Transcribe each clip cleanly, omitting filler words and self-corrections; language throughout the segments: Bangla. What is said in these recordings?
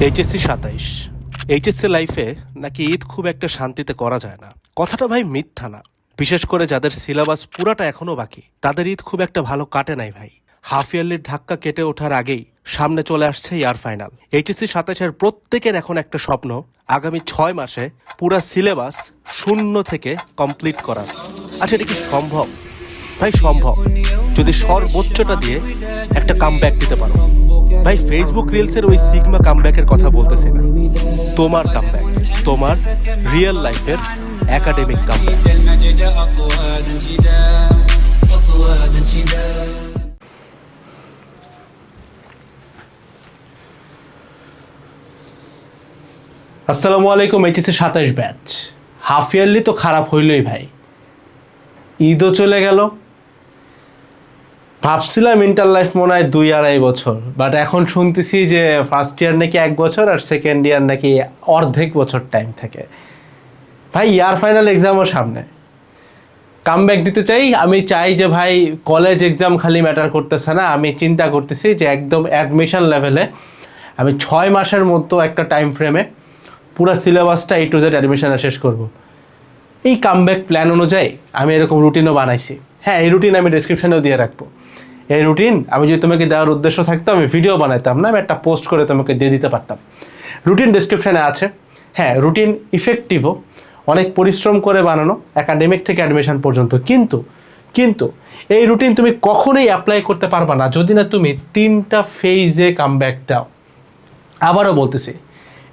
এইচএসসি ২৭ এইচএসসি লাইফে নাকি ঈদ খুব একটা শান্তিতে করা যায় না। কথাটা ভাই মিথ্যা না। বিশেষ করে যাদের সিলেবাস পুরাটা এখনো বাকি তাদের ঈদ খুব একটা ভালো কাটে নাই ভাই। হাফ ইয়ারলির ধাক্কা কেটে ওঠার আগেই সামনে চলে আসছে ইয়ার ফাইনাল। এইচএসসি ২৭-এর প্রত্যেকের এখন একটা স্বপ্ন, আগামী ৬ মাসে পুরা সিলেবাস শূন্য থেকে কমপ্লিট করা। আচ্ছা, এটা কি সম্ভব? ভাই সম্ভব, যদি সর্বোচ্চটা দিয়ে একটা কামব্যাক দিতে পারো। ভাই ফেসবুক রিলসের ওই সিগমা কামব্যাকের কথা বলতেছি না, তোমার কামব্যাক, তোমার রিয়েল লাইফের একাডেমিক কামব্যাক। আসসালামু আলাইকুম। HSC ২৭ batch. হাফ ইয়ারলি তো খারাপ হইলই ভাই, ঈদও চলে গেল। ভাবছিলাম ইন্টার লাইফ মনে হয় ২-২.৫ বছর, বাট এখন শুনতেছি যে ফার্স্ট ইয়ার নাকি ১ বছর আর সেকেন্ড ইয়ার নাকি অর্ধেক বছর টাইম থাকে। ভাই ইয়ার ফাইনাল এক্সামও সামনে, কামব্যাক দিতে চাই। আমি চাই যে ভাই কলেজ এক্সাম খালি ম্যাটার করতেছে না, আমি চিন্তা করতেছি যে একদম অ্যাডমিশন লেভেলে আমি ৬ মাসের মতো একটা টাইম ফ্রেমে পুরো সিলেবাসটা A to Z অ্যাডমিশনে শেষ করব। এই কামব্যাক প্ল্যান অনুযায়ী আমি এরকম রুটিনও বানাইছি। হ্যাঁ, এই রুটিন আমি ডেসক্রিপশানেও দিয়ে রাখবো। এই রুটিন আমি যদি তোমাকে দেওয়ার উদ্দেশ্য থাকতো আমি ভিডিও বানাইতাম না, আমি একটা পোস্ট করে তোমাকে দিয়ে দিতে পারতাম। রুটিন ডেসক্রিপশানে আছে। হ্যাঁ, রুটিন ইফেক্টিভও, অনেক পরিশ্রম করে বানানো একাডেমিক থেকে অ্যাডমিশন পর্যন্ত। কিন্তু এই রুটিন তুমি কখনোই অ্যাপ্লাই করতে পারবা না যদি না তুমি 3টা ফেজে কামব্যাক দাও। আবারও বলতেছি,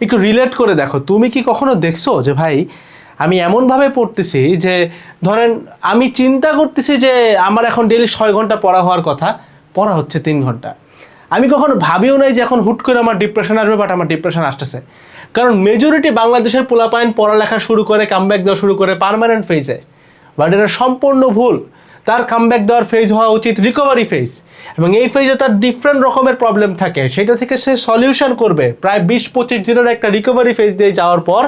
একটু রিলেট করে দেখো। তুমি কি কখনো দেখছো যে ভাই আমি এমনভাবে পড়তেছি যে ধরেন আমি চিন্তা করতেছি যে আমার এখন ডেইলি 6 ঘন্টা পড়া হওয়ার কথা, পড়া হচ্ছে 3 ঘন্টা। আমি কখনো ভাবিও নাই যে এখন হুট করে আমার ডিপ্রেশন আসবে, বাট আমার ডিপ্রেশন আসতেছে। কারণ মেজরিটি বাংলাদেশের পোলাপাইন পড়ালেখা শুরু করে, কামব্যাক দেওয়া শুরু করে পার্মানেন্ট ফেজে, বাট এটা সম্পূর্ণ ভুল। তার কামব্যাক দেওয়ার ফেজ হওয়া উচিত রিকভারি ফেজ, এবং এই ফেজে তার ডিফারেন্ট রকমের প্রবলেম থাকে, সেটা থেকে সে সলিউশন করবে। প্রায় 20-25 দিনের একটা রিকভারি ফেজ দিয়ে যাওয়ার পর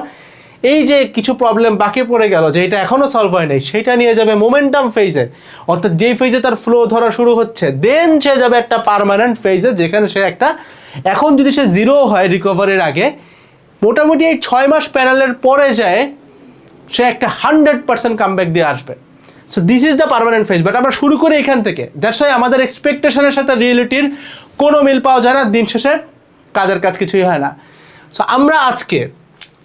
এই যে কিছু প্রবলেম বাকি পড়ে গেল, যে এটা এখনও সলভ হয় নাই, সেটা নিয়ে যাবে মোমেন্টাম ফেজে, অর্থাৎ যেই ফেজে তার ফ্লো ধরা শুরু হচ্ছে। দেন সে যাবে একটা পার্মানেন্ট ফেজে, যেখানে সে একটা, এখন যদি সে জিরো হয় রিকভারির আগে, মোটামুটি এই 6 মাস প্যানেলের পরে যায় সে একটা 100% কামব্যাক দিয়ে আসবে। So this is the permanent phase. But আমরা শুরু করি এখান থেকে, দ্যাটস ওয়াই আমাদের এক্সপেকটেশনের সাথে রিয়েলিটির কোনো মিল পাওয়া যায় না, দিন শেষে কাজের কাজ কিছুই হয় না। সো আমরা আজকে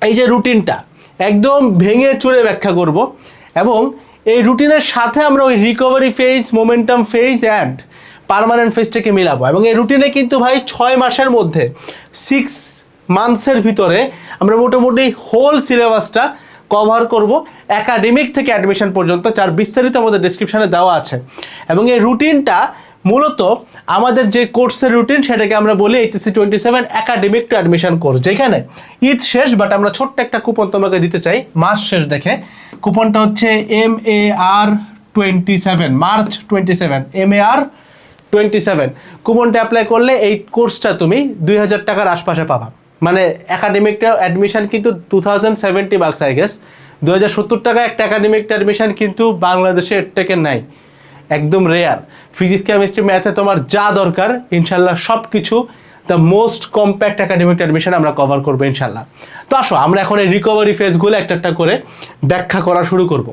এই যে রুটিনটা একদম ভেঙে চুরে ব্যাখ্যা করব, এবং এই রুটিনের সাথে আমরা ওই recovery phase, momentum phase and permanent ফেজটাকে মিলাবো। এবং এই রুটিনে কিন্তু ভাই 6 মাসের মধ্যে 6 মান্থসের ভিতরে আমরা মোটামুটি হোল সিলেবাসটা কভার করব, একাডেমিক থেকে অ্যাডমিশন পর্যন্ত, যার বিস্তারিত আমাদের ডেসক্রিপশানে দেওয়া আছে। এবং এই রুটিনটা মূলত আমাদের যে কোর্সের রুটিন, সেটাকে আমরা বলি HSC 27 academic two admission course, যেখানে ঈদ শেষ, বাট আমরা ছোট্ট একটা কুপন তোমাকে দিতে চাই মাস শেষ দেখে। কুপনটা হচ্ছে MAR 27, মার্চ 27, MAR 27। কুপনটা অ্যাপ্লাই করলে এই কোর্সটা তুমি 2000 টাকার আশপাশে পাবা। মানে একাডেমিকটা অ্যাডমিশন কিন্তু 2070 bucks আই গেস, 2070 টাকা একটা একাডেমিক অ্যাডমিশন কিন্তু বাংলাদেশে এর থেকে নাই, একদম রেয়ার। ফিজিক্স, কেমিস্ট্রি, ম্যাথে তোমার যা দরকার ইনশাল্লাহ সব কিছু, the most compact academic admission আমরা কভার করবো ইনশাল্লাহ। তো আসো আমরা এখন এই রিকভারি ফেজগুলো একটা একটা করে ব্যাখ্যা করা শুরু করব,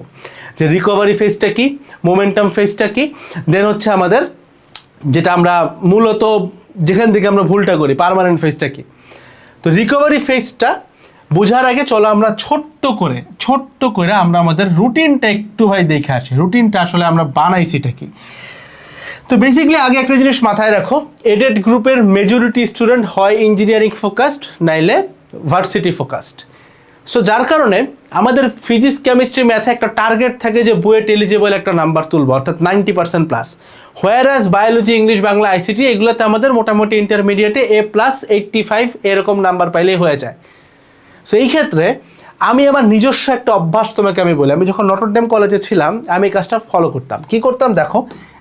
যে রিকভারি ফেজটা কি, মোমেন্টাম ফেজটা কি, দেন হচ্ছে আমাদের যেটা আমরা মূলত যেখান থেকে আমরা ভুলটা করি, পার্মানেন্ট ফেজটা কি। তো রিকভারি ফেজটা বোঝার আগে চলো আমরা ছোট্ট করে আমরা আমাদের রুটিনটা একটু ভাই দেখে আসি। রুটিনটা আসলে আমরা বানাইছিটা কি। তো বেসিক্যালি আগে একটা জিনিস মাথায় রাখো, এডেড গ্রুপের মেজরিটি স্টুডেন্ট হয় ইঞ্জিনিয়ারিং ফোকাসড, নাইলে ভার্সিটি ফোকাসড। সো যার কারণে আমাদের ফিজিক্স, কেমিস্ট্রি, ম্যাথে একটা টার্গেট থাকে যে বুয়েট এলিজিবল একটা নাম্বার তুলবো, অর্থাৎ 90% plus. Whereas biology, English, Bangla, ICT এগুলোতে আমাদের মোটামুটি ইন্টারমিডিয়েটে A+85 এরকম নাম্বার পাইলেই হয়ে যায়। সো এই ক্ষেত্রে আমি আমার নিজস্ব একটা অভ্যাস তোমাকে আমি বলি, আমি যখন নটরডেম কলেজে ছিলাম আমি এই কাজটা ফলো করতাম। কি করতাম দেখো,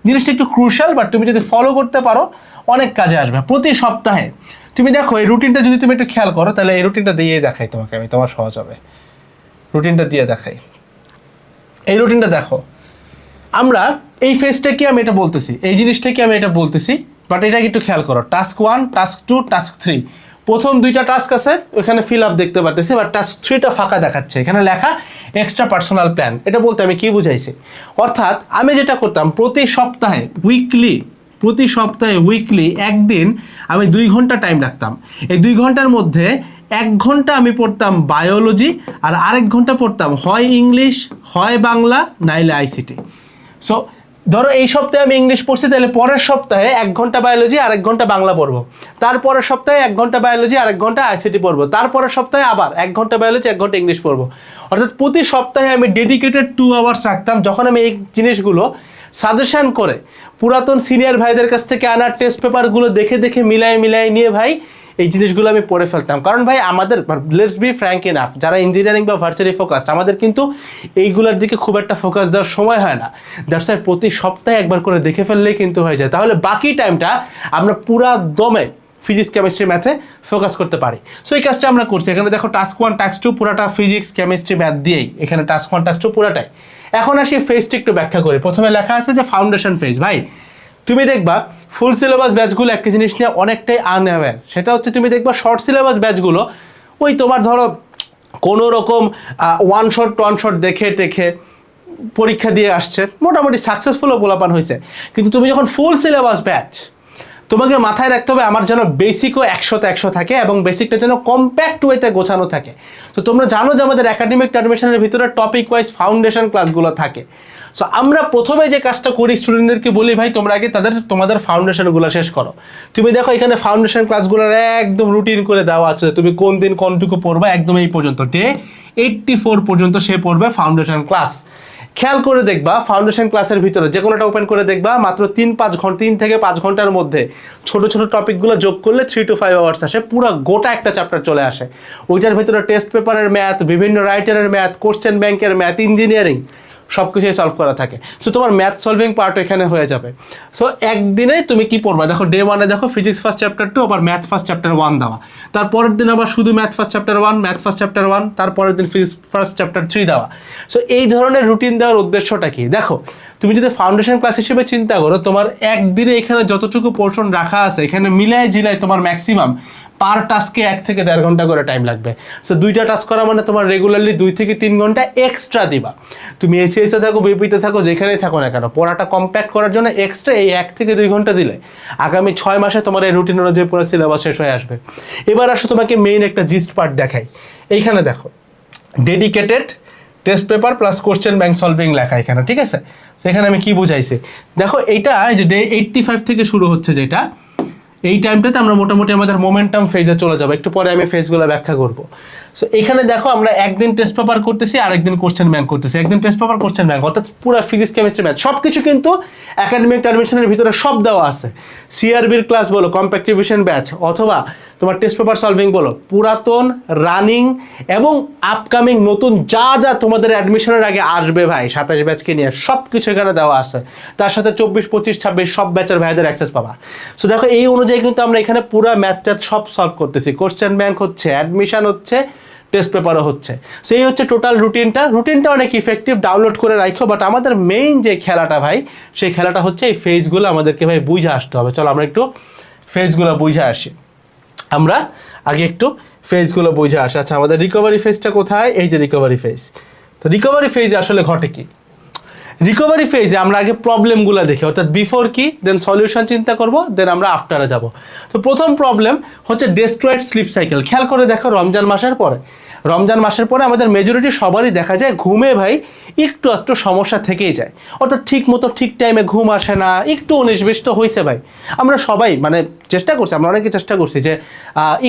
জিনিসটা একটু ক্রুশাল, বাট তুমি যদি ফলো করতে পারো অনেক কাজে আসবে। প্রতি সপ্তাহে তুমি দেখো এই রুটিনটা যদি তুমি একটু খেয়াল করো, তাহলে এই রুটিনটা দিয়ে দেখাই তোমাকে আমি, তোমার সহজ হবে। রুটিনটা দিয়ে দেখাই, এই রুটিনটা দেখো। আমরা এই ফেজটা কি আমি এটা বলতেছি, এই জিনিসটা কি আমি এটা বলতেছি, বাট এটা একটু খেয়াল করো। টাস্ক 1, টাস্ক 2, টাস্ক 3, প্রথম 2টা টাস্ক আছে ওখানে ফিল আপ দেখতে পারতেছি, বাট টাস্ক 3টা ফাঁকা দেখাচ্ছে, এখানে লেখা এক্সট্রা পার্সোনাল প্ল্যান। এটা বলতে আমি কি বুঝাইছি, অর্থাৎ আমি যেটা করতাম প্রতি সপ্তাহে উইকলি একদিন আমি 2 ঘন্টা টাইম রাখতাম। এই 2 ঘন্টার মধ্যে 1 ঘন্টা আমি পড়তাম বায়োলজি, আর আরেক ঘন্টা পড়তাম হয় ইংলিশ, হয় বাংলা, নাইলে আইসিটি। সো ধরো এই সপ্তাহে আমি ইংলিশ পড়ছি, তাহলে পরের সপ্তাহে 1 ঘন্টা বায়োলজি আর 1 ঘন্টা বাংলা পড়বো, তারপরের সপ্তাহে 1 ঘন্টা বায়োলজি আর 1 ঘন্টা আইসিটি পড়বো, তারপরের সপ্তাহে আবার 1 ঘন্টা বায়োলজি 1 ঘন্টা ইংলিশ পড়বো। অর্থাৎ প্রতি সপ্তাহে আমি ডেডিকেটেড 2 আওয়ার্স রাখতাম, যখন আমি এই জিনিসগুলো সাজেশন করে পুরাতন সিনিয়র ভাইদের কাছ থেকে আনার টেস্ট পেপারগুলো দেখে মিলাই নিয়ে ভাই এই জিনিসগুলো আমি পড়ে ফেলতাম। কারণ ভাই আমাদের, লেটস বি ফ্র্যাঙ্ক ইনাফ, যারা ইঞ্জিনিয়ারিং বা ভার্চুয়ালি ফোকাসড, আমাদের কিন্তু এইগুলোর দিকে খুব একটা ফোকাস দেওয়ার সময় হয় না। দ্যাটস ওয়াই প্রতি সপ্তাহে একবার করে দেখে ফেললেই কিন্তু হয়ে যায়, তাহলে বাকি টাইমটা আমরা পুরা দমে ফিজিক্স কেমিস্ট্রি ম্যাথে ফোকাস করতে পারি। সো এই কাজটা আমরা করছি। এখানে দেখো টাস্ক 1 টাস্ক 2 পুরাটা ফিজিক্স কেমিস্ট্রি ম্যাথ দিয়েই, এখানে টাস্ক 1 টাস্ক 2 পুরাটাই। এখন আসি ফেজটা একটু ব্যাখ্যা করি। প্রথমে লেখা আছে যে ফাউন্ডেশন ফেজ। ভাই তুমি দেখবা ফুল সিলেবাস ব্যাচগুলো একটা জিনিস নিয়ে অনেকটাই আনঅ্যাওয়্যার, সেটা হচ্ছে তুমি দেখবা শর্ট সিলেবাস ব্যাচগুলো ওই তোমার ধরো কোনো রকম ওয়ান শট দেখে টেখে পরীক্ষা দিয়ে আসছে, মোটামুটি সাকসেসফুলও পোলাপান হয়েছে। কিন্তু তুমি যখন ফুল সিলেবাস ব্যাচ, তোমাকে মাথায় রাখতে হবে আমার যেন বেসিকও 100তে 100 থাকে এবং বেসিকটা যেন কম্প্যাক্ট ওয়েতে গোছানো থাকে। তো তোমরা জানো যে আমাদের একাডেমিক টার্মিনেশনের ভিতরে টপিক ওয়াইজ ফাউন্ডেশন ক্লাসগুলো থাকে। সো আমরা প্রথমে যে কাজটা করি স্টুডেন্টদেরকে বলি ভাই তোমরা আগে তোমাদের ফাউন্ডেশনগুলো শেষ করো। তুমি দেখো এখানে ফাউন্ডেশন ক্লাসগুলোর একদম রুটিন করে দেওয়া আছে, তুমি কোন দিন কোনটুকু পড়বা, একদম এই পর্যন্ত ডে 84 পর্যন্ত সে পড়বে ফাউন্ডেশন ক্লাস। খেয়াল করে দেখবা ফাউন্ডেশন ক্লাসের ভিতরে যে কোনোটা ওপেন করে দেখবা মাত্র 3 থেকে 5 ঘন্টার মধ্যে ছোট টপিকগুলো যোগ করলে 3 to 5 আওয়ার্স আসে, পুরো গোটা একটা চ্যাপ্টার চলে আসে। ওইটার ভিতরে টেস্ট পেপারের ম্যাথ, বিভিন্ন রাইটারের ম্যাথ, কোশ্চেন ব্যাংকের ম্যাথ, ইঞ্জিনিয়ারিং সব কিছুই সলভ করা থাকে। সো তোমার ম্যাথ সলভিং পার্ট এখানে হয়ে যাবে। সো একদিনে তুমি কি পড়বা, দেখো ডে 1-এ দেখো ফিজিক্স ফার্স্ট চ্যাপ্টার 2 আবার ম্যাথ ফার্স্ট চ্যাপ্টার 1 দেওয়া, তারপরের দিন আবার শুধু ম্যাথ ফার্স্ট চ্যাপ্টার 1, তারপরের দিন ফিজিক্স ফার্স্ট চ্যাপ্টার 3 দেওয়া। সো এই ধরনের রুটিন দেওয়ার উদ্দেশ্যটা কি, দেখো তুমি যদি ফাউন্ডেশন ক্লাস হিসেবে চিন্তা করো, তোমার একদিনে এখানে যতটুকু পোর্শন রাখা আছে এখানে মিলায় জিলায় তোমার ম্যাক্সিমাম পার টাস্কে 1 থেকে 1.5 ঘন্টা করে টাইম লাগবে। সো 2টা টাস্ক করা মানে তোমার রেগুলারলি 2 থেকে 3 ঘন্টা এক্সট্রা দিবা। তুমি এসিএসে থাকো, বিপিতে থাকো, যেখানেই থাকো না কেন, পড়াটা কম্প্যাক্ট করার জন্য এক্সট্রা এই 1 থেকে 2 ঘন্টা দিলে আগামী 6 মাসে তোমার এই রুটিন অনুযায়ী পুরো সিলেবাস শেষ হয়ে আসবে। এবার আসো তোমাকে মেইন একটা জিস্ট পার্ট দেখাই। এইখানে দেখো dedicated test paper plus question bank solving লেখা এখানে, ঠিক আছে? সেখানে আমি কি বুঝাইছি দেখো, এইটা যে ডে 85 থেকে শুরু হচ্ছে, যেটা এই টাইমটাতে আমরা মোটামুটি আমাদের মোমেন্টাম ফেজে চলে যাবো, একটু পরে আমি ফেজগুলো ব্যাখ্যা করবো। সো এখানে দেখো আমরা একদিন টেস্ট পেপার করতেছি, আরেকদিন কোশ্চেন ব্যাংক করতেছি, একদিন টেস্ট পেপার কোশ্চেন ব্যাংক, অর্থাৎ পুরো ফিজিক্স কেমিস্ট্রি ম্যাথ সব কিছু কিন্তু একাডেমিক টার্মিনেশনের ভিতরে সব দেওয়া আছে। সিআরবির ক্লাস বলো, কম্প্যাক্টিভিশন ব্যাচ, অথবা তোমার টেস্ট পেপার সলভিং বলো, পুরাতন, রানিং এবং আপকামিং নতুন যা তোমাদের অ্যাডমিশনের আগে আসবে ভাই 27 ব্যাচকে নিয়ে সব কিছু এখানে দেওয়া আছে। তার সাথে 24, 25, 26 সব ব্যাচের ভাইদের অ্যাক্সেস পাবা। সো দেখো এই অনুযায়ী কিন্তু আমরা এখানে পুরো ম্যাথ সব সলভ করতেছি, কোশ্চেন ব্যাংক হচ্ছে, অ্যাডমিশন হচ্ছে, টেস্ট পেপারও হচ্ছে। সেই হচ্ছে টোটাল রুটিনটা অনেক ইফেক্টিভ, ডাউনলোড করে রাখো। বাট আমাদের মেইন যে খেলাটা ভাই, সেই খেলাটা হচ্ছে এই ফেজগুলো আমাদেরকে ভাই বুঝে আসতে হবে। চলো আমরা একটু ফেজগুলো বুঝে আসি। আমরা আগে একটু ফেজগুলো বুঝে আসি। আচ্ছা আমাদের রিকভারি ফেজটা কোথায়, এই যে রিকভারি ফেজ। তো রিকভারি ফেজে আসলে ঘটে কি, রিকভারি ফেজে আমরা আগে প্রবলেমগুলো দেখি, অর্থাৎ বিফোর কি, দেন সলিউশন চিন্তা করব, দেন আমরা আফটারে যাব। তো প্রথম প্রবলেম হচ্ছে ডেস্ট্রয়েড স্লিপ সাইকেল। খেয়াল করে দেখো রমজান মাসের পরে আমাদের মেজরিটি সবারই দেখা যায় ঘুমে ভাই একটু সমস্যা থেকেই যায়, অর্থাৎ ঠিক মতো ঠিক টাইমে ঘুম আসে না, একটু 19-20 তো হয়েছে ভাই। আমরা সবাই মানে চেষ্টা করছি, আমরা অনেকে চেষ্টা করছি যে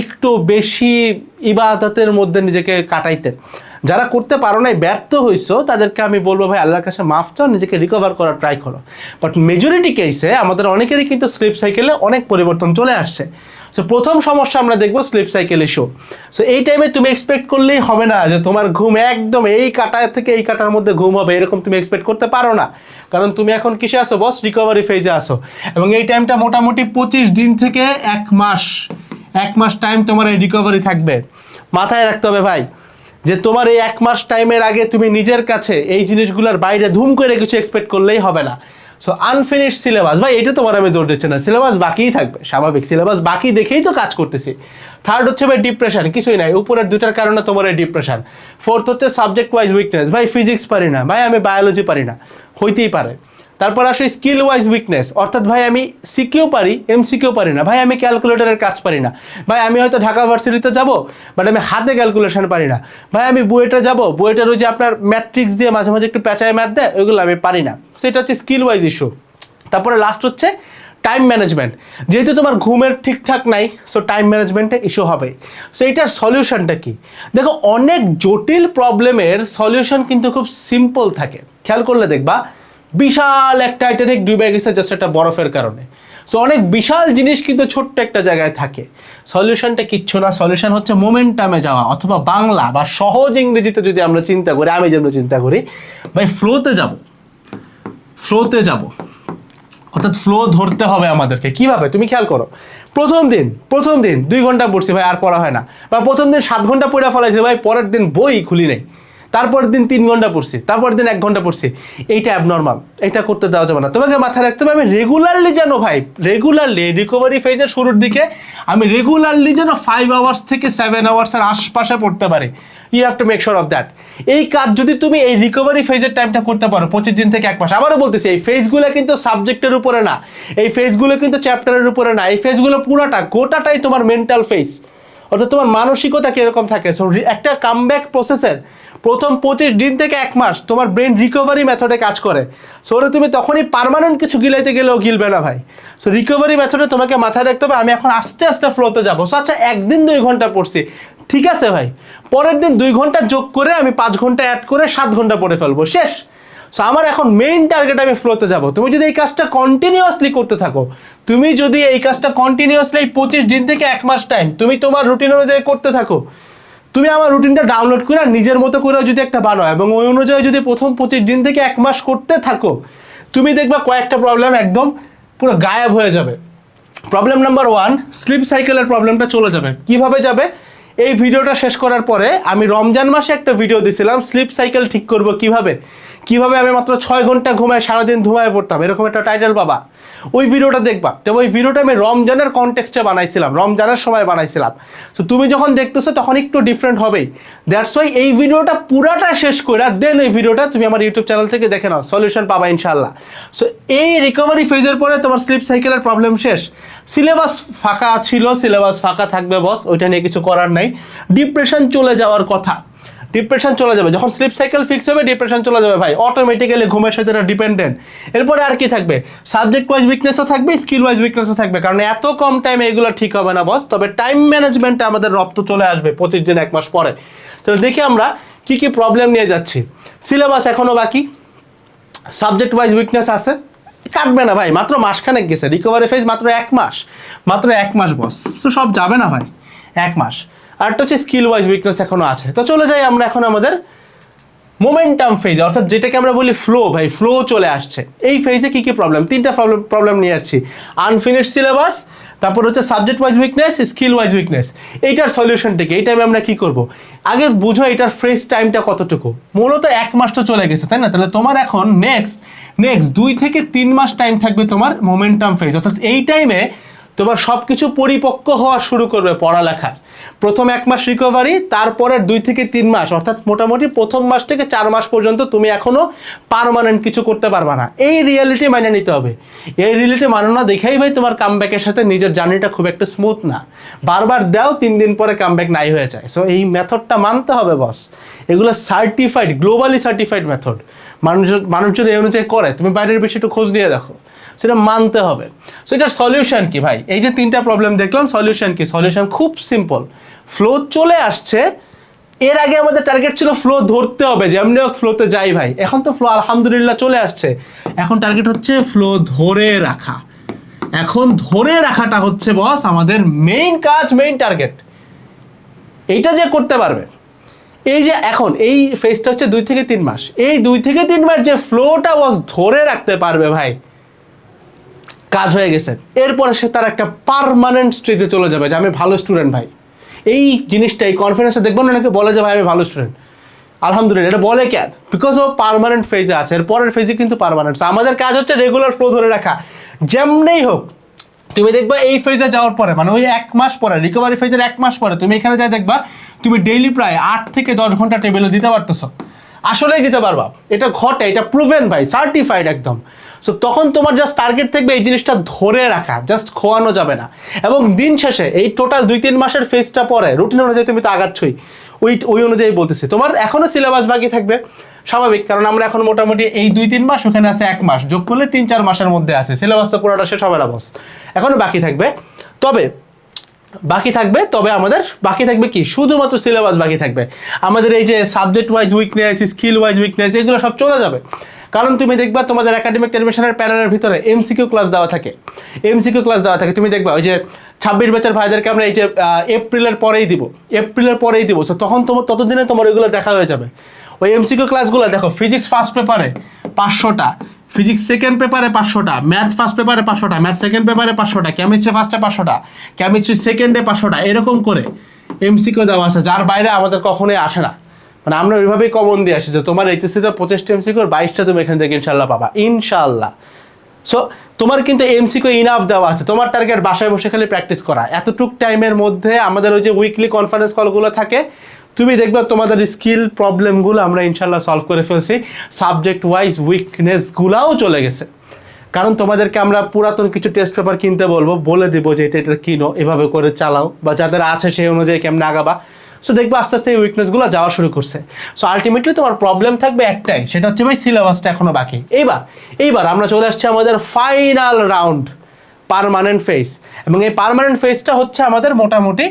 একটু বেশি ইবাদতের মধ্যে নিজেকে কাটাইতে। যারা করতে পারো নাই, ব্যর্থ হইছো, তাদেরকে আমি বলবো ভাই আল্লাহর কাছে মাফ চাও, নিজেকে রিকভার করার ট্রাই করো। বাট মেজরিটি কেসে আমাদের অনেকেরই কিন্তু স্লিপ সাইকেলে অনেক পরিবর্তন চলে আসছে। সো প্রথম সমস্যা আমরা দেখবো স্লিপ সাইকেল ইস্যু। সো এই টাইমে তুমি এক্সপেক্ট করলেই হবে না যে তোমার ঘুম একদম এই কাটা থেকে এই কাটার মধ্যে ঘুম হবে, এরকম তুমি এক্সপেক্ট করতে পারো না। কারণ তুমি এখন কিসে আসো বস, রিকভারি ফেজে আসো। এবং এই টাইমটা মোটামুটি 25 দিন থেকে 1 মাস টাইম তোমার এই রিকভারি থাকবে। মাথায় রাখতে হবে ভাই যে তোমার এই 1 মাস টাইমের আগে তুমি নিজের কাছে এই জিনিসগুলোর বাইরে ধুম করে কিছু এক্সপেক্ট করলেই হবে না। সো আনফিনিশ সিলেবাস ভাই, এটা তোমার আমি দৌড় দিচ্ছি না, সিলেবাস বাকিই থাকবে, স্বাভাবিক সিলেবাস বাকি দেখেই তো কাজ করতেছি। থার্ড হচ্ছে ভাই ডিপ্রেশন, কিছুই নাই, উপরের দুটার কারণে তোমার এই ডিপ্রেশন। ফোর্থ হচ্ছে সাবজেক্ট ওয়াইজ উইকনেস, ভাই ফিজিক্স পারি না, ভাই আমি বায়োলজি পারি না, হইতেই পারে। তারপর আসে স্কিল ওয়াইজ উইকনেস, অর্থাৎ ভাই আমি সিকিউ পারি, এমসিকিউ পারি না, ভাই আমি ক্যালকুলেটরের কাজ পারি না, ভাই আমি হয়তো ঢাকা ভার্সিটিতে যাব বাট আমি হাতে ক্যালকুলেশন পারি না, ভাই আমি বুয়েটে যাব, বুয়েটের ওই যে আপনার ম্যাট্রিক্স দিয়ে মাঝে মাঝে একটু পেঁচায় ম্যাথ দেয়, ওইগুলো আমি পারি না। সেটা হচ্ছে স্কিল ওয়াইজ ইস্যু। তারপরে লাস্ট হচ্ছে টাইম ম্যানেজমেন্ট, যেহেতু তোমার ঘুমের ঠিকঠাক নাই, সো টাইম ম্যানেজমেন্টে ইস্যু হবে। সো এইটার সলিউশনটা কি? দেখো, অনেক জটিল প্রবলেমের সলিউশন কিন্তু খুব সিম্পল থাকে, খেয়াল করলে দেখবা বিশাল এক টাইটানিক ডুবে গেছে জাস্ট একটা বরফের কারণে। সো অনেক বিশাল জিনিস কিন্তু ছোট্ট একটা জায়গায় থাকে। সলিউশনটা কিচ্ছু না, সলিউশন হচ্ছে মোমেন্টামে যাওয়া, অথবা বাংলা বা সহজ ইংরেজিতে যদি আমরা চিন্তা করি, আমি যেমন চিন্তা করি, ভাই ফ্লোতে যাব, ফ্লোতে যাব, অর্থাৎ ফ্লো ধরতে হবে আমাদেরকে। কিভাবে তুমি খেয়াল করো, প্রথম দিন 2 ঘন্টা পড়ছি ভাই, আর পড়া হয় না, বা প্রথম দিন 7 ঘন্টা পড়া ফেলাইছে ভাই, পরের দিন বই খুলি নেই, তারপরের দিন 3 ঘন্টা পড়ছি, তারপরের দিন 1 ঘন্টা পড়ছি, এইটা অ্যাবনর্মাল, এটা করতে দেওয়া যাবে না। তোমাকে মাথায় রাখতে হবে আমি রেগুলারলি যেন ভাই, রেগুলারলি রিকভারি ফেজের শুরুর দিকে আমি রেগুলারলি যেন 5 আওয়ার্স থেকে 7 আওয়ার্সের আশপাশে পড়তে পারি। You have to make sure of that. এই কাজ যদি তুমি এই রিকভারি ফেজের টাইমটা করতে পারো 25 দিন থেকে 1 মাস, আবারও বলতেছি এই ফেজগুলো কিন্তু সাবজেক্টের উপরে না, এই ফেজগুলো কিন্তু চ্যাপ্টারের উপরে না, এই ফেজগুলো পুরোটা গোটাটাই তোমার মেন্টাল ফেজ, অর্থাৎ তোমার মানসিকতা কীরকম থাকে। সো একটা কামব্যাক প্রসেসের প্রথম 25 দিন থেকে 1 মাস তোমার ব্রেন রিকভারি মেথডে কাজ করে। সো তুমি তখনই পার্মানেন্ট কিছু গিলাইতে গেলেও গিলবে না ভাই। সো রিকভারি মেথডে তোমাকে মাথায় রাখতে হবে আমি এখন আস্তে আস্তে ফ্লোতে যাবো। সো আচ্ছা, একদিন 2 ঘন্টা পড়ছি, ঠিক আছে ভাই, পরের দিন 2 ঘন্টা যোগ করে আমি 5 ঘন্টা অ্যাড করে 7 ঘন্টা পড়ে ফেলবো, শেষ। সো আমার এখন মেইন টার্গেট আমি ফ্লোতে যাব। তুমি যদি এই কাজটা কন্টিনিউয়াসলি করতে থাকো, তুমি যদি এই কাজটা কন্টিনিউয়াসলি 25 দিন থেকে 1 মাস টাইম তুমি তোমার রুটিন অনুযায়ী করতে থাকো, তুমি আমার রুটিনটা ডাউনলোড করে নিজের মতো করে যদি একটা বানাও এবং ওই অনুযায়ী যদি প্রথম 25 দিন থেকে 1 মাস করতে থাকো, তুমি দেখবা কয়েকটা প্রবলেম একদম পুরো গায়েব হয়ে যাবে। প্রবলেম নাম্বার 1, স্লিপ সাইকেলের প্রবলেমটা চলে যাবে। কিভাবে যাবে? এই ভিডিওটা শেষ করার পরে আমি রমজান মাসে একটা ভিডিও দিয়েছিলাম, স্লিপ সাইকেল ঠিক করব কিভাবে, আমি মাত্র 6 ঘন্টা ঘুমায় সারাদিন ধুমায় পড়তাম, এরকম একটা টাইটেল পাবা, ওই ভিডিওটা দেখবা। তো ওই ভিডিওটা আমি রমজানের কনটেক্সটে বানাইছিলাম, রমজানের সময় বানাইছিলাম। সো তুমি যখন দেখতেছো তখন একটু ডিফারেন্ট হবেই। দ্যাটস ওয়াই এই ভিডিওটা পুরাটা শেষ করে দেন এই ভিডিওটা তুমি আমার ইউটিউব চ্যানেল থেকে দেখে নাও, সলিউশন পাবা ইনশাল্লাহ। সো এই রিকভারি ফেজের পরে তোমার স্লিপ সাইকেলের প্রবলেম শেষ। সিলেবাস ফাঁকা ছিল, সিলেবাস ফাঁকা থাকবে বস, ওইটা নিয়ে কিছু করার নাই। ডিপ্রেশন চলে যাওয়ার কথা, ডিপ্রেশন চলে যাবে যখন স্লিপ সাইকেল ফিক্স হবে, ডিপ্রেশন চলে যাবে ভাই অটোমেটিক্যালি, ঘুমের সাথে এটা ডিপেন্ডেন্ট। এরপরে আর কি থাকবে? সাবজেক্ট ওয়াইজ উইকনেসও থাকবে, স্কিল ওয়াইজ উইকনেসও থাকবে, কারণ এত কম টাইমে এগুলো ঠিক হবে না বস। তবে টাইম ম্যানেজমেন্টে আমাদের রপ্ত চলে আসবে 25 দিন 1 মাস পরে। তো দেখি আমরা কি কি প্রবলেম নিয়ে যাচ্ছি। সিলেবাস এখনো বাকি, সাবজেক্ট ওয়াইজ উইকনেস আছে, কাটবে না ভাই, মাত্র মাসখানেক গেছে, রিকভারি ফেজ মাত্র 1 মাস, মাত্র 1 মাস বস। তো সব যাবে না ভাই 1 মাস। আরেকটা হচ্ছে স্কিল ওয়াইজ উইকনেস এখনো আছে। তো চলে যাই আমরা এখন আমাদের মোমেন্টাম ফেজ, অর্থাৎ যেটাকে আমরা বলি ফ্লো। ভাই ফ্লো চলে আসছে, এই ফেজে কি কি প্রবলেম? 3টা প্রবলেম নিয়ে আসছি। আনফিনিশ সিলেবাস, তারপর হচ্ছে subject wise weakness, skill wise weakness. এইটার সলিউশনটা কি? এই টাইমে আমরা কি করব? আগে বুঝো এটার ফ্রেশ টাইমটা কতটুকু। মূলত 1 মাস তো চলে গেছে, তাই না? তাহলে তোমার এখন নেক্সট 2 থেকে 3 মাস টাইম থাকবে তোমার মোমেন্টাম ফেজ, অর্থাৎ এই টাইমে তোমার সব কিছু পরিপক্ক হওয়া শুরু করবে পড়ালেখার। প্রথম 1 মাস রিকভারি, তারপরে 2 থেকে 3 মাস, অর্থাৎ মোটামুটি প্রথম মাস থেকে 4 মাস পর্যন্ত তুমি এখনো পার্মানেন্ট কিছু করতে পারবা না। এই রিয়েলিটি মানে নিতে হবে। এই রিয়েলিটি মানো না দেখেই ভাই তোমার কামব্যাকের সাথে নিজের জার্নিটা খুব একটা স্মুথ না। বারবার দাও, 3 দিন পরে কামব্যাক নাই হয়ে যায়। সো এই মেথডটা মানতে হবে বস। এগুলো সার্টিফাইড, গ্লোবালি সার্টিফাইড মেথড। মানুষজন এই অনুযায়ী করে, তুমি বাইরের বেশি একটু খোঁজ নিয়ে দেখো, সেটা মানতে হবে। সো এটার সলিউশন কি ভাই? এই যে 3টা প্রবলেম দেখলাম, সলিউশন কি? সলিউশন খুব সিম্পল, ফ্লো চলে আসছে। এর আগে আমাদের টার্গেট ছিল ফ্লো ধরতে হবে, যেমনি হোক ফ্লোতে যাই ভাই। এখন তো ফ্লো আলহামদুলিল্লাহ চলে আসছে, এখন টার্গেট হচ্ছে ফ্লো ধরে রাখা। এখন ধরে রাখাটা হচ্ছে বস আমাদের মেইন কাজ, মেইন টার্গেট। এইটা যে করতে পারবে, এই যে এখন এই ফেজটা হচ্ছে 2 থেকে 3 মাস, এই 2 থেকে 3 মাস যে ফ্লোটা বস ধরে রাখতে পারবে ভাই, কাজ হয়ে গেছে। এরপরে সে তার একটা পার্মানেন্ট স্টেজে চলে যাবে যে আমি ভালো স্টুডেন্ট ভাই। এই জিনিসটা, এই কনফিডেন্সটা দেখবো না, অনেকে বলে যে ভাই আমি ভালো স্টুডেন্ট, আলহামদুলিল্লাহ। এটা বলে কেন? বিকজ ও পার্মানেন্ট ফেজে আছে, এর পরের ফেজে কিন্তু পার্মানেন্ট। আমাদের কাজ হচ্ছে রেগুলার ফ্লো ধরে রাখা, যেমনেই হোক। তুমি দেখবা এই ফেজে যাওয়ার পরে, মানে ওই 1 মাস পরে, রিকভারি ফেজের 1 মাস পরে তুমি এখানে যাই দেখবা তুমি ডেইলি প্রায় 8 থেকে 10 ঘন্টা টেবিলে দিতে পারতেছো। আসলেই দিতে পারবা, এটা ঘটে, এটা প্রুভেন ভাই, সার্টিফাইড একদম। সো তখন তোমার জাস্ট টার্গেট থাকবে এই জিনিসটা ধরে রাখা, জাস্ট খোয়ানো যাবে না। এবং দিন শেষে এই টোটাল 2-3 মাসের ফেজটা পরে রুটিন অনুযায়ী তুমি তো আগাচ্ছই, ওই অনুযায়ী বলতেছি। তোমার এখনও সিলেবাস বাকি থাকবে, স্বাভাবিক, কারণ আমরা এখন মোটামুটি এই 2-3 মাস, ওখানে আছে 1 মাস, যোগ করলে 3-4 মাসের মধ্যে আছে সিলেবাস, তো পুরোটা শেষ হবে না বস, এখনও বাকি থাকবে। তবে আমাদের বাকি থাকবে কি, শুধুমাত্র সিলেবাস বাকি থাকবে। আমাদের এই যে subject wise weakness, skill wise weakness, এগুলো সব চলে যাবে। কারণ তুমি দেখবা তোমাদের একাডেমিক টেলিভিশনের প্যানেলের ভিতরে এমসিকিউ ক্লাস দেওয়া থাকে। তুমি দেখবা ওই যে 26 ব্যাচের ভাইদেরকে আমরা এই যে এপ্রিলের পরেই দিব। সো তখন ততদিনে তোমার ওইগুলো দেখা হয়ে যাবে। ওই এমসিকিউ ক্লাসগুলো দেখো, ফিজিক্স ফার্স্ট পেপারে 500টা, ফিজিক্স সেকেন্ড পেপারে 500টা, ম্যাথ ফার্স্ট পেপারে 500টা, ম্যাথ সেকেন্ড পেপারে 500টা, কেমিস্ট্রি ফার্স্টে 500টা, কেমিস্ট্রি সেকেন্ডে 500টা, এরকম করে এমসিকিউ দেওয়া আছে, যার বাইরে আমাদের কখনোই আসে না। মানে আমরা ওইভাবেই কমন দিয়ে আসি যে তোমার এইচএসসিতে 25টা এমসিকিউ, 22টা তুমি এখান থেকে ইনশাল্লাহ পাবা, ইনশাল্লাহ। সো তোমার কিন্তু এমসিকিউ ইনাফ দেওয়া আছে, তোমার টার্গেট বাসায় বসে খালি প্র্যাকটিস করা। এতটুক টাইমের মধ্যে আমাদের ওই যে উইকলি কনফারেন্স কলগুলো থাকে, তুমি দেখবে তোমাদের স্কিল প্রবলেমগুলো আমরা ইনশাল্লাহ সলভ করে ফেলছি, সাবজেক্ট ওয়াইজ উইকনেসগুলোও চলে গেছে। কারণ তোমাদেরকে আমরা পুরাতন কিছু টেস্ট পেপার কিনতে বলে দিব যে এটা কিনো, এভাবে করে চালাও, বা যাদের আছে সেই অনুযায়ী কেমন আগাবা। সো দেখবে আস্তে আস্তে এই উইকনেসগুলো যাওয়া শুরু করছে। সো আলটিমেটলি তোমার প্রবলেম থাকবে একটাই, সেটা হচ্ছে ভাই সিলেবাসটা এখনো বাকি। এইবার আমরা চলে আসছি আমাদের ফাইনাল রাউন্ড, পার্মানেন্ট ফেজ। এবং এই পার্মানেন্ট ফেজটা হচ্ছে আমাদের মোটামুটি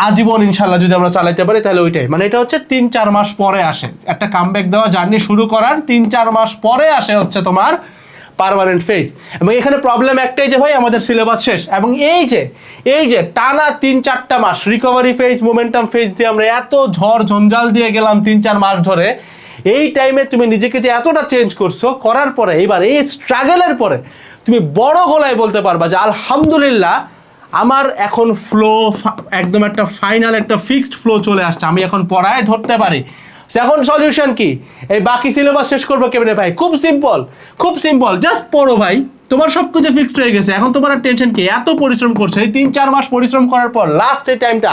আজীবন ইনশাল্লাহ যদি আমরা চালাইতে পারি তাহলে ওইটাই, মানে এটা হচ্ছে 3-4 মাস পরে আসে, একটা কামব্যাক দেওয়া জার্নি শুরু করার 3-4 মাস পরে আসে হচ্ছে তোমার পার্মানেন্ট ফেজ। এবং এখানে প্রবলেম একটাই যে ভাই আমাদের সিলেবাস শেষ। এবং এই যে টানা 3-4টা মাস রিকভারি ফেজ, মোমেন্টাম ফেজ দিয়ে আমরা এত ঝড় ঝঞ্ঝাল দিয়ে গেলাম 3-4 মাস ধরে, এই টাইমে তুমি নিজেকে যে এতটা চেঞ্জ করছো, করার পরে এইবার এই স্ট্রাগলের পরে তুমি বড় গলায় বলতে পারবা যে আলহামদুলিল্লাহ আমার এখন ফ্লো একদম একটা ফাইনাল, একটা ফিক্সড ফ্লো চলে আসছে, আমি এখন পড়ায় ধরতে পারি। এখন সলিউশন কি? এই বাকি সিলেবাস শেষ করবো কেমনে ভাই? খুব সিম্পল, জাস্ট পড়ো ভাই, তোমার সব কিছু ফিক্সড হয়ে গেছে। এখন তোমার টেনশন কি? এত পরিশ্রম করছো, এই 3-4 মাস পরিশ্রম করার পর লাস্ট এই টাইমটা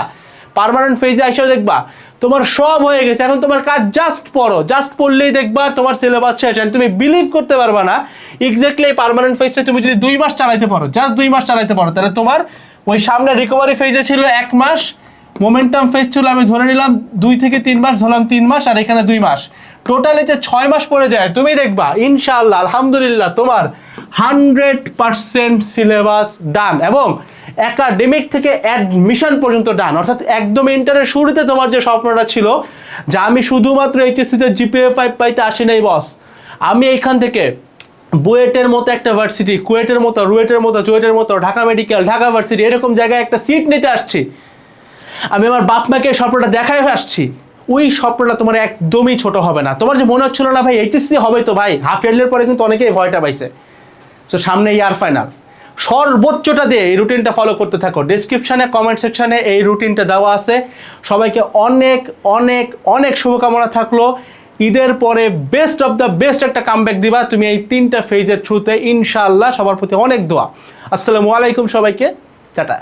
পার্মানেন্ট ফেজে এসে দেখবা তোমার সব হয়ে গেছে। এখন তোমার কাজ জাস্ট পড়ো, জাস্ট পড়লেই দেখবা তোমার সিলেবাস শেষ। তুমি বিলিভ করতে পারবা না, এক্স্যাক্টলি এই পার্মানেন্ট ফেজটা তুমি যদি 2 মাস চালাইতে পারো, জাস্ট 2 মাস চালাইতে পারো, তাহলে তোমার ওই সামনে রিকভারি ফেজে ছিল 1 মাস, মোমেন্টাম ফেজ ছিল আমি ধরে নিলাম 2 থেকে 3 মাস, ধরলাম 3 মাস, আর এখানে 2 মাস, টোটালে যে 6 মাস পড়ে যায়, তুমি দেখবা ইনশাআল্লাহ আলহামদুলিল্লাহ তোমার 100% সিলেবাস ডান, এবং একাডেমিক থেকে অ্যাডমিশন পর্যন্ত ডান। অর্থাৎ একদম ইন্টারের শুরুতে তোমার যে স্বপ্নটা ছিল যে আমি শুধুমাত্র এইচএসসিতে জিপিএ 5 পাইতে আসি নাই বস, আমি এইখান থেকে বুয়েটের মতো একটা ভার্সিটি, কুয়েটের মতো, রুয়েটের মতো, চুয়েটের মতো, ঢাকা মেডিকেল, ঢাকা ভার্সিটি, এরকম জায়গায় একটা সিট নিতে আসছি, আমি আমার বাপ মাকে স্বপ্নটা দেখায় আসছি, ওই স্বপ্নটা তোমার একদমই ছোট হবে না। তোমার যে মনে হচ্ছিল না ভাই এইচএসসি হবে, তো ভাই হাফ ইয়ার্লির পরে কিন্তু অনেকেই ভয়টা পাইছে। তো সামনে ইয়ার ফাইনাল, সর্বোচ্চটা দিয়ে এই রুটিনটা ফলো করতে থাকো। ডেসক্রিপশানে, কমেন্ট সেকশানে এই রুটিনটা দেওয়া আছে। সবাইকে অনেক অনেক অনেক শুভকামনা থাকলো। ঈদের পরে বেস্ট অফ দ্য বেস্ট একটা কামব্যাক দিবা তুমি এই 3টা ফেজের থ্রুতে ইনশাআল্লাহ। সবার প্রতি অনেক দোয়া। আসসালামু আলাইকুম সবাইকে, টাটা।